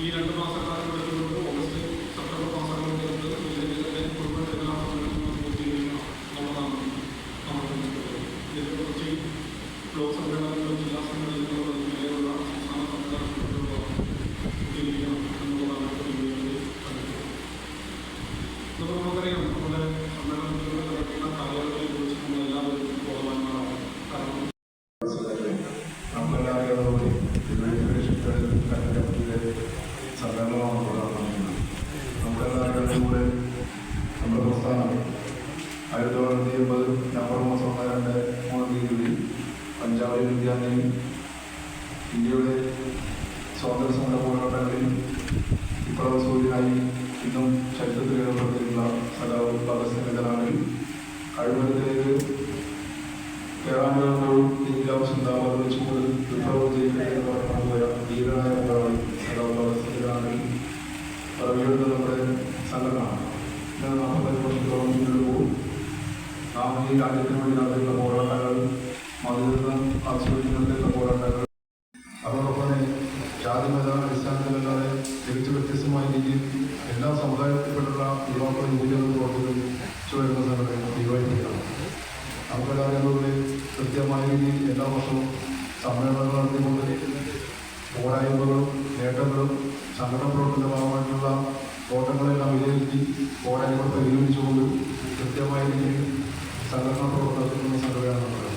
ഈ 2 മാസക്കാലം എടുത്തുകൊണ്ട് ഓഗസ്റ്റ് സെപ്റ്റംബർ മാസങ്ങളിൽ ഇതിൻ്റെ മുഴുവൻ എല്ലാ സമ്മേളനങ്ങളും പൂർത്തീകരിക്കണം എന്നുള്ളതാണ് നമ്മൾ ഇതിനെക്കുറിച്ച് ബ്ലോക്ക് സമ്മേളനങ്ങളും ജില്ലാ സമ്മേളനങ്ങളും മേലെയുള്ള സംസ്ഥാന സമ്മേളനങ്ങളിലുള്ള പൂർത്തീകരിക്കണം എന്നുള്ളതാണ് നമുക്കറിയാം നമ്മുടെ സമ്മേളനത്തിൽ നടക്കുന്ന കാലയളവിനെ കുറിച്ച് നമ്മളെല്ലാവരും ബോധവാന്മാരാണ്. കാരണം സമ്മേളനമാണ് നമുക്കെല്ലാവരും കൂടെ നമ്മുടെ പ്രസ്ഥാനം 1980 നവംബർ മാസം 2-3 തീയതി പഞ്ചാബ് വിദ്യാലയം ഇന്ത്യയുടെ സ്വാതന്ത്ര്യ സമര പോരാട്ടങ്ങളിൽ വിപ്ലവസൂര്യനായി ഇന്നും ചരിത്രത്തിൽ ഏർപ്പെടുത്തിയിട്ടുള്ള സഖാവ് ഭഗത് സിംഗിനാണെങ്കിൽ കഴിവരത്തിലേക്ക് കേരളാന്തരത്തോടും ഇന്ത്യ ചിന്താപതി വെച്ചുകൊണ്ട് വിപ്ലവം ചെയ്യപ്പെട്ട ധീരനായ പോരാളി സഖാവ് ഭഗത് സിംഗിനാണെങ്കിൽ പറവിയെടുത്ത നമ്മുടെ സംഘടന 45 വർഷത്തോളം മുന്നിടുമ്പോൾ നാം ഈ രാജ്യത്തിന് വേണ്ടി നടത്തിയിട്ടുള്ള പോരാട്ടങ്ങൾ മതേതര ആസ്വദിക്കുന്നതിനുള്ള പോരാട്ടങ്ങൾ അതോടൊപ്പം തന്നെ ജാതിമത അടിസ്ഥാനത്തിലല്ലാതെ തികച്ചു വ്യത്യസ്തമായ രീതിയിൽ എല്ലാ സമുദായത്തിൽപ്പെട്ടുള്ള യുവാക്കളും യുവതികളും പ്രവർത്തിച്ചു വരുന്ന സംഘടന ഡിവൈഎഫ്ഐയാണ്. നമുക്കെല്ലാവരുടെ കൃത്യമായ രീതിയിൽ എല്ലാ വർഷവും സമ്മേളനങ്ങൾ നടത്തിക്കൊണ്ട് പോരായ്മകളും നേട്ടങ്ങളും സംഘടന പ്രവർത്തനത്തിന്റെ ഭാഗമായിട്ടുള്ള കോട്ടങ്ങളെല്ലാം വിലയിരുത്തി പോരായ്മകൾ പരിഗണിച്ചുകൊണ്ട് കൃത്യമായ രീതിയിൽ സംഘടന പ്രവർത്തനത്തിനുള്ള സംഘടനയാണ്